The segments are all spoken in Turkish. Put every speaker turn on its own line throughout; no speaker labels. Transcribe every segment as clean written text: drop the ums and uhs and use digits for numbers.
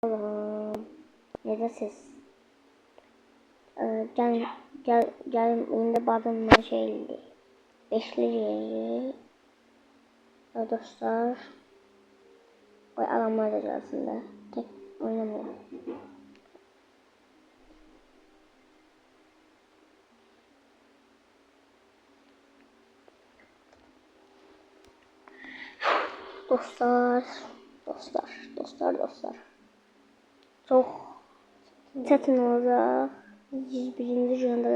Neden siz? Gelin indi badımla şeyli. Beşli yeri. Dostlar. Oy adamlar da arasında. Tek oynamıyor. Dostlar. Çok çətin olacaq. 101-ci cənədə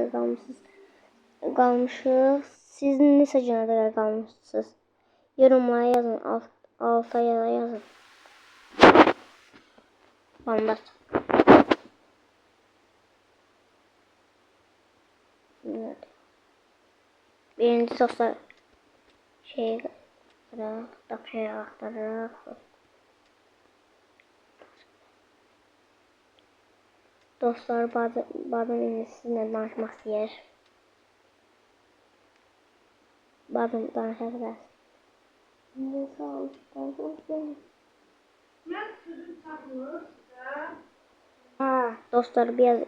qalmışıq. Siz neçə cənədə qalmışsınız? Yorumlara yazın, alta yazın. Bandaj. Birinci dostlar aktarırıq. Dostlar, bazen indi sizinlə danışmaq istəyir. Bazen danışa bilərsiniz. Ne sağ olun. Dostlar, biraz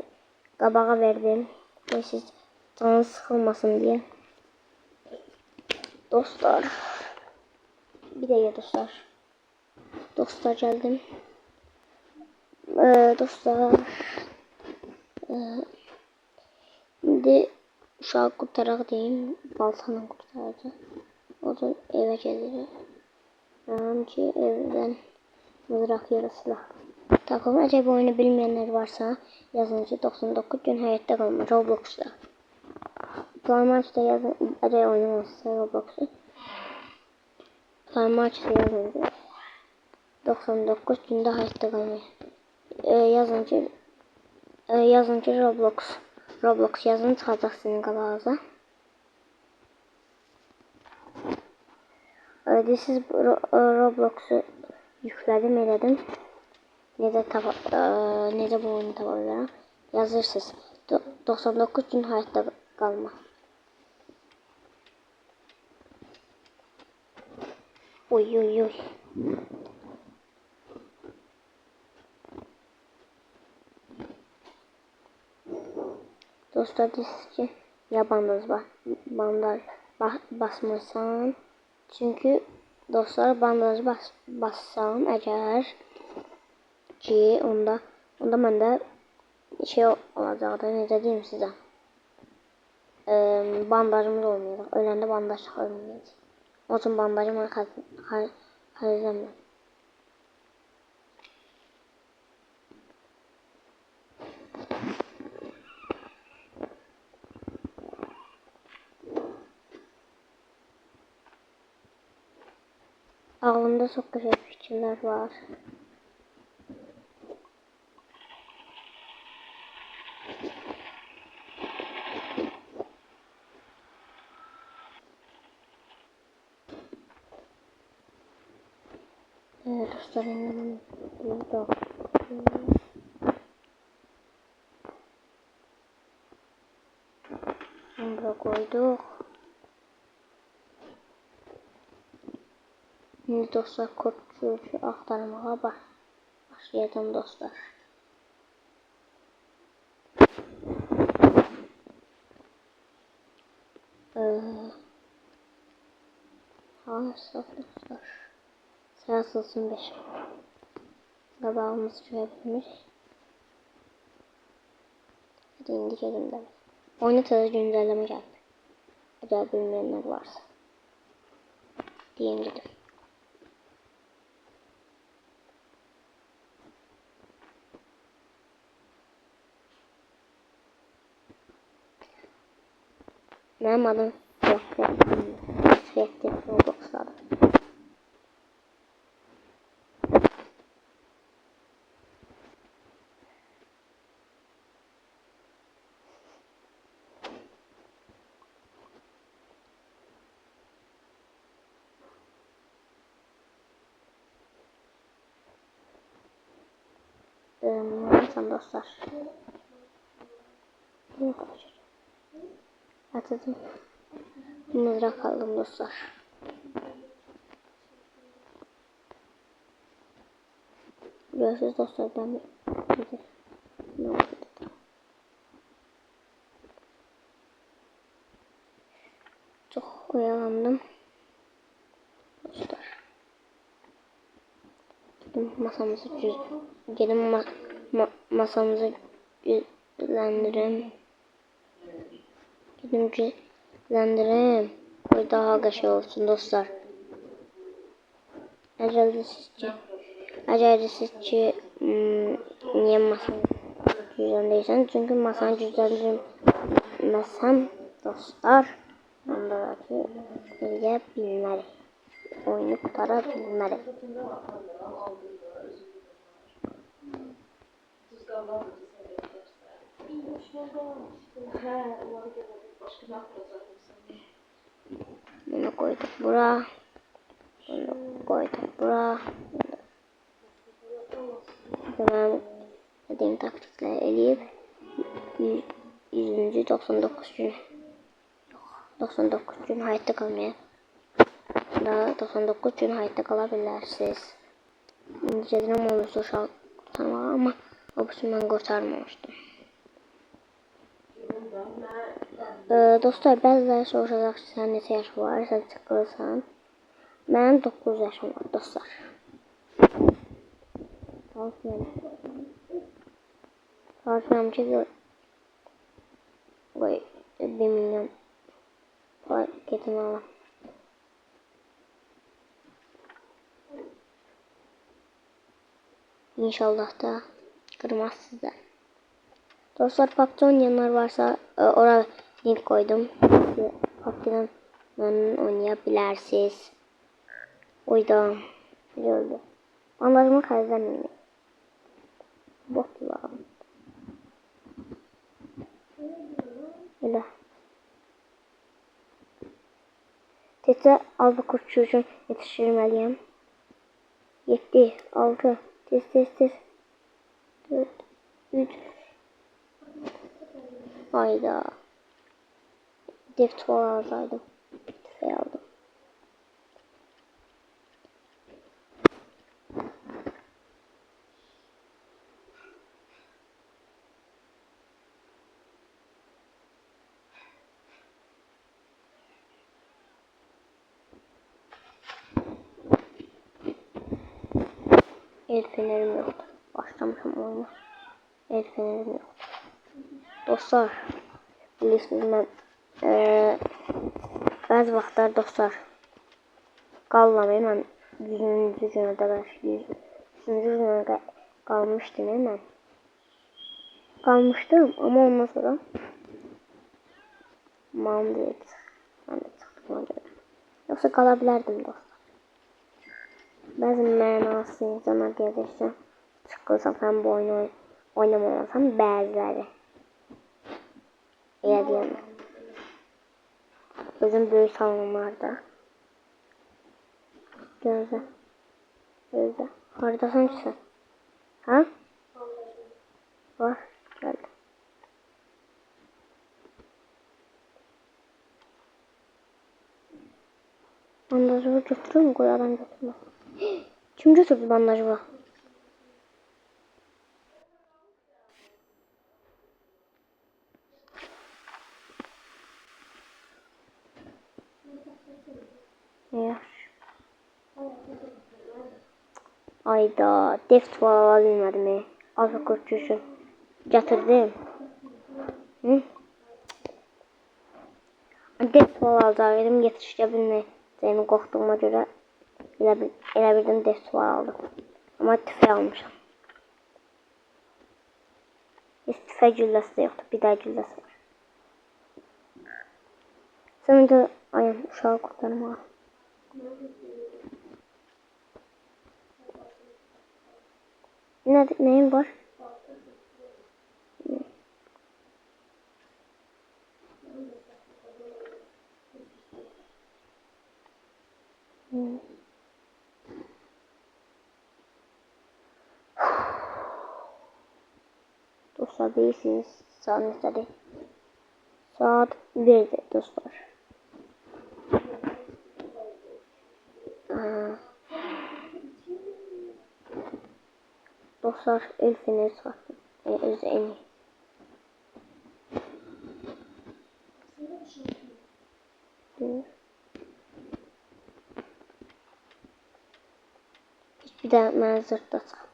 qabağa verdim. Siz canınız sıxılmasın diye. Dostlar. Bir dəqiqə dostlar. Dostlar geldim. Dostlar. Şimdi uşağı kurtaraq deyim. Baltanı kurtaracaq. Oradan eve gelirik. Anladım ki evden mızrak yarısıyla. Takım acaba oyunu bilmeyenler varsa yazın ki 99 gün hayatta kalma Roblox'ta. Playmatch'ta yazın acaba oynamazsa Roblox'u. Playmatch'ta yazın ki 99 günde hayatta kalmayı. Yazın ki Roblox yazın çıxacaq sizin qabağınıza. Siz Roblox'u yüklədim, elədim. Necə bu oyunu tapa bilərəm? Yazırsınız. 99 gün hayatta qalma. Oy. Dostlar deyir ki, ya bandaj basmırsan. Çünkü dostlar bandaj bassam eğer ki onda məndə şey olacaqdı, necə deyim sizə. Bandajımız olmayacaq. Öləndə bandaj olmayacaq. O üçün bandajı mən xərcləmirəm. Ağlımda çok güzel fikirler var. Dostlarım burada. Bunu koyduk. Şimdi dostlar kod sürücü aktarmağa başlayacağım dostlar. Dostlar. Sırasılsın 5. Qabağımız görebilmiş. Hadi indi gelin de. Oyunu təzə güncelleme geldi. Acaba bilmeyenler varsa. Diyelim dedim. Benim adım Sürekli Roblox'larda. Nasıl dostlar? Atladım. Mızrak aldım dostlar. Görüşürüz dostlar. Ben çok oyalandım. Dostlar. Gidelim masamızı masamızı düzenleyelim. Gidelim düzenleyelim. Böyle daha kaşık olsun dostlar. Acaba sizce niye masamı düzenleyeceğim? Çünkü masamı düzenlemesem dostlar ondaki ilgiye bilmeli. Oyunu kurtarabilmeli. Bunu koyduk buraya. Bunu koyduk buraya. Ben dediğim taktikleri eleyip 199 gün 99 gün hayatta kalmaya daha 99 gün hayatta kalabilirsiniz. İnceden olursa uşaq kurtarmalı ama o bütün ben kurtarmamıştım. Dostlar bəziləri soruşacaq ki, sən neçə yaş var, sən çıxırsan. Mənim 9 yaşım var dostlar. Çalışmıyorum ki koy 1 milyon paketini alalım. İnşallah da kırmaz sizler. Dostlar PUBG oynayanlar varsa oraya link koydum. PUBG'den oynayabilirsiniz. Oyda güzeldi. Anlarımı kaydedemiyorum. Bot var. Öyle. Tezcə alba kurtçu üçün yetişdirməliyəm. 7, 6, tez. 4, 3. Hayda. Deft alsaydım. Tüfeği aldım. El fenerim yoktu. Başlamışım oyuna. El fenerim yoktu. Dostlar. Bilirsiniz mən bəzi vaxtlar dostlar qallamayım. Mən 100-cü günə də 100-cü günə qalmışdım mən. Qalmışdım ama ondan sonra malım deyildi. Ben de çıxdığıma görə. Yoxsa qala bilərdim dostlar. Bəzi mənasız insanlar gələcəksə çıxırsam sən bu oyunu oynamamasam bəziləri. Elə deyəməm. Özüm böyük salonlarda. Gözlə. Haradasan ki sən? Ha? Var. Geldim. Bandajı götürür mü? Koy adam götürmez. Kim götürdü bandajı? Ayda deft ala bilmədim. Alfa kurtçu üçün gətirdim. Hı? Deft alacaqdım, yetişə bilməyəcəyimi qorxduğuma görə elə birdən deft aldım. Amma tüfək almışam. Heç tüfək gülləsi də yoxdur, bir daha gülləsi var. Sən də ayım uşağı kurtarmağa. Neyim var? Dostlar bilirsiniz saat neçədir? Saat 1'dir dostlar. dostlar elfini sattım. Öz en iyi. Hiçbir de mən zırtda çıxıb.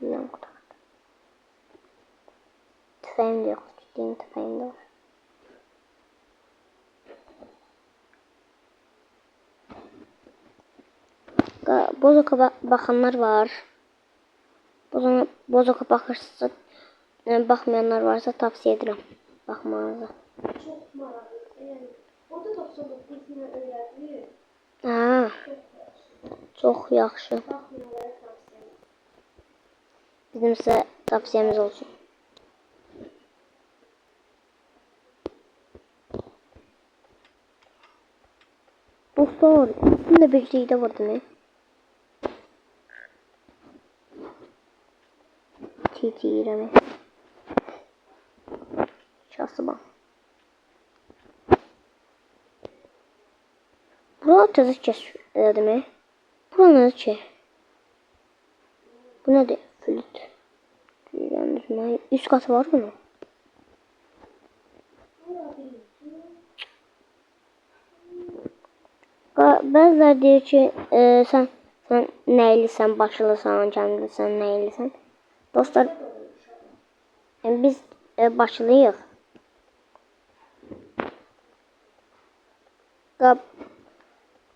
Bilmem kutu. Tüfeğim de yok. Ciddiyim tüfeğim de var. Bozoka bakanlar var. Bozoka bakırsınız. Bakmayanlar varsa tavsiye ederim. Bakmanızı.
Çok maraqlı. Yəni orada 99-unu öyrədir.
Ha, çok yaxşı.
Baxmayanlara tavsiyə.
Bizim size tavsiyemiz olsun. Dostlar, üstünde bir şey de var değil mi? Çiğ yiremi. Şahsı bak. Burada tezek keşf değil mi? Buranın ki. Bu nedir? Flüt. Üst katı var mı? Bazıları diyor ki sen neylisən, başlısan, kəndlisən, neylisən. Dostlar, biz başlıyıq.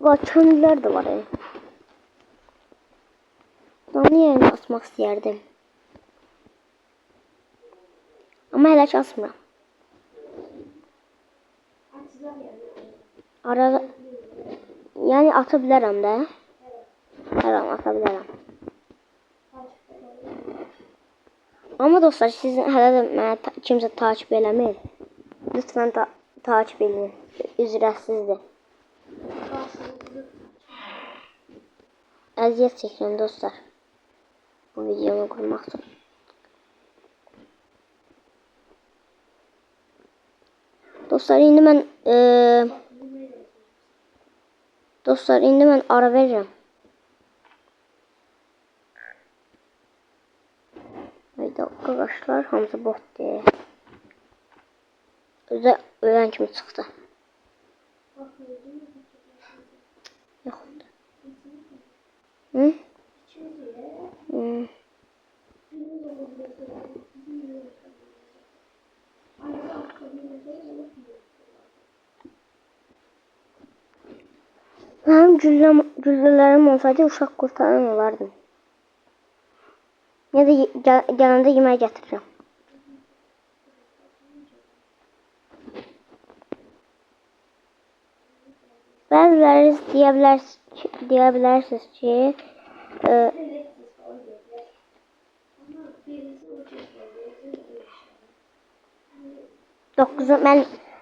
Kəndlilər də var. Onu yerini asmaq istəyərdim. Ama hələ ki asmıram. Arada yani atabilirim de. Her an atabilirim. Ama dostlar sizin hələ də mənə kimsə takip eləmir. Lütfen takip edin. Ücretsizdir. Əziyyət çəkirəm dostlar. Bu videonu qurmaq üçün. Dostlar indi mən ara verirəm. Hayda arkadaşlar hamısı botdur. Özə ölən kimi çıxdı. Yoxdur. Hı? Hı. Benim güllələrim olsaydı uşaq kurtaran olardım. Ya da gələndə yemək gətirirəm. Bəziləriniz deyə bilərsiniz ki,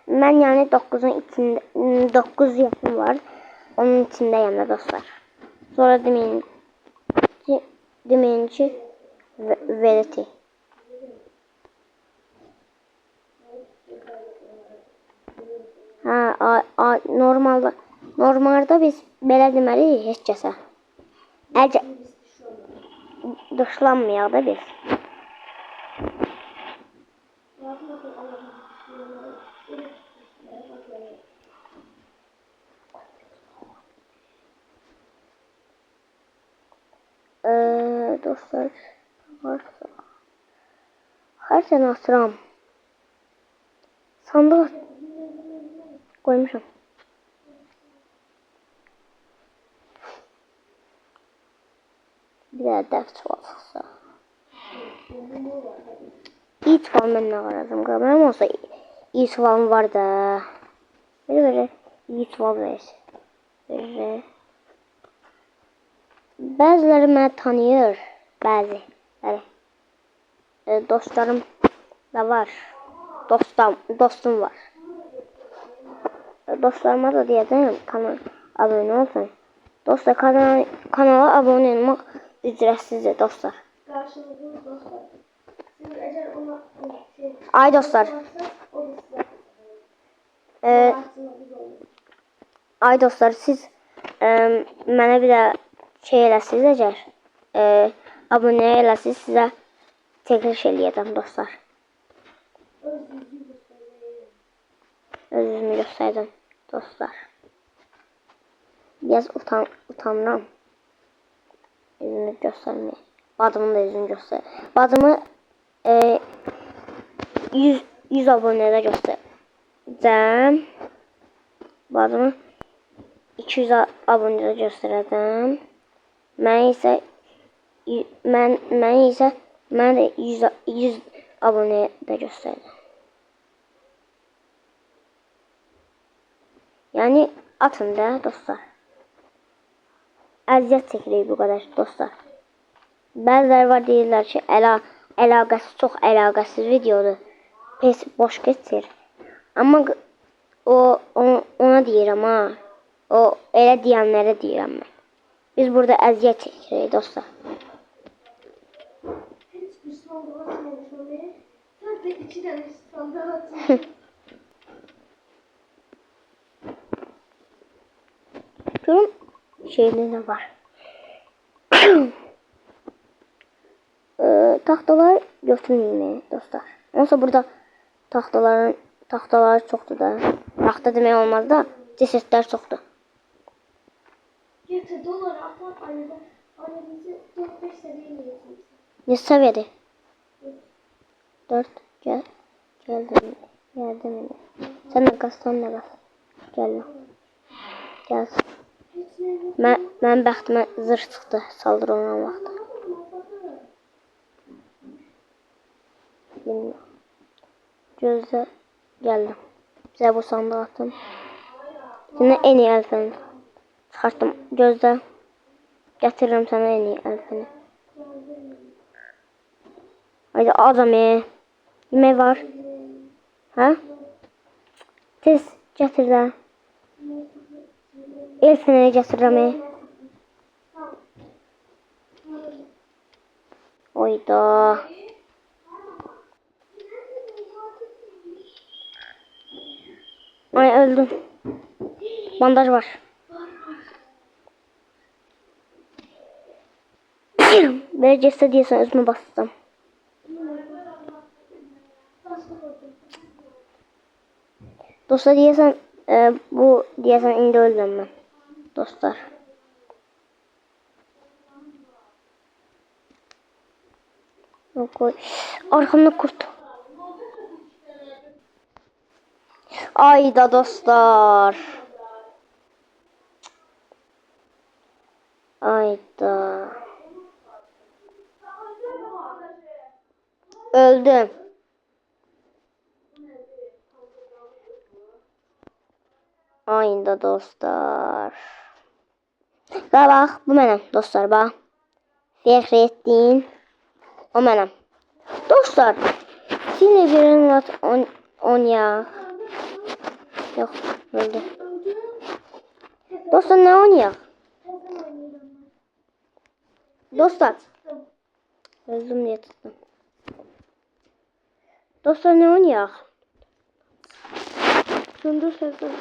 mən yani 9'un içinde 9 yaşım var. Onun içindeyim de dostlar. Sonra demeyin ki veriti. Ha, normalde biz belə deməliyik heç kəsə. Dışlanmayaq da biz. Dostlar varsa her sene asıram. Sandığa koymuşum. Bir de ders varsa. İyi çuval ben ne aradım. Benim olsa iyi çuvalım var da. Böyle iyi çuval verir. Böyle. Bazıları beni tanıyor. Bazı. Yani, dostlarım da var. Dostum var. Dostlarıma da diyeceğim kanala abone olsun. Dostlar kanala abone olmak ücretsizdir dostlar.
Karşınızda dostlar. Siz eğer ona
Ay dostlar. Ay dostlar siz Mənə bir də şey eləsiniz əgər abunə eləsiniz sizə çəkiliş eləyəcəm dostlar. Öz yüzümü göstərəcəm dostlar. Biraz utanıram. Yüzümü göstərməyə. Bacımın da yüzünü göstər. Bacımı 100 abunədə göstərəcəm. Bacımı 200 abunədə göstərəcəm. Mən də 100 abunədə göstərəcəm. Yəni atın da dostlar. Əziyyət çəkirik bu qədər dostlar. Bəziləri var deyirlər ki, çox əlaqəsiz videodur. Pes boş keçir. Amma ona deyirəm ha. O elə deyənlərə deyirəm mən. Biz burada əziyyət çəkirik dostlar.
Hiçbir sandığa atmamışım beni. Sadece 2 tane sandığa atmışım.
Görün şeyde ne var. Tahtalar götürmeyeyim dostlar. Onsa burada tahtalar çoktu da. Tahta demek olmaz da cesetler çoktu.
Getir doları atmak annemizi 4-5 seviyeye getirsin.
Ne seviyede? 4 geldim. Sen de gaz, sen de gaz. Gel. Gel. Mən bəxtimə zırh çıxdı saldır olan vaxtda. Gözlə gəldim. Bizə bu sandığı atdım. Şimdi en iyi əlfəni çıxartdım. Gözlə. Getiririm sana en iyi əlfəni. Haydi adam yemək var. Hə? Tez gətir də. El feneri gətirirəm. Oyda. Ay öldüm. Bandaj var. Böyle cesed diyorsan özümü bastım. Dostlar diyorsan bu diyorsan indi öldüm ben. Dostlar. Koy. Arkamda kurt. Ayda dostlar. Ayda. Öldüm. Ayda dostlar. Bak bu mənim dostlar bak. Fəxrettin. O mənim. Dostlar. Yine bir at oynayaq. Yok öldü. Dostlar ne oynayaq? Dostlar. Öldüm diye tuttum. Dostlar ne oynayaq? Söndür sözü.